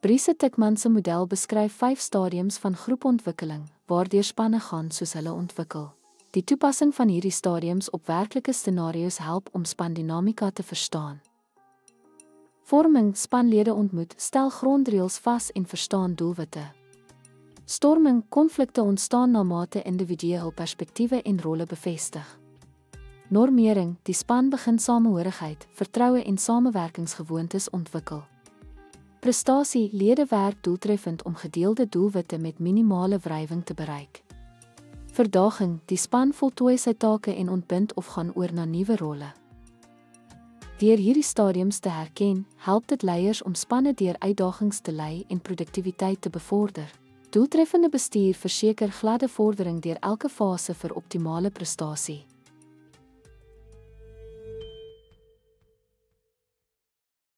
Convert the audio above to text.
Brice Tikman se model beskryf 5 stadiums van groepontwikkeling, waardeur spanne gaan soos hulle ontwikkel. Die toepassing van hierdie stadiums op werklike scenario's help om spandinamika te verstaan. Vorming, spanlede ontmoet, stel grondreëls vas en verstaan doelwitte. Storming, konflikte ontstaan na mate individue hul perspektiewe en rolle bevestig. Normering, die span begin samehorigheid, vertroue en samewerkingsgewoontes ontwikkel. Prestasie, lede werk doeltreffend om gedeelde doelwitte met minimale wrywing te bereik. Verdaging, die span voltooi sy take en ontbind of gaan oor na nuwe rolle. Deur hierdie stadiums te herken, help dit leiers om spanne deur uitdagings te lei en produktiwiteit te bevorder. Doeltreffende bestuur verseker gladde vordering deur elke fase vir optimale prestasie.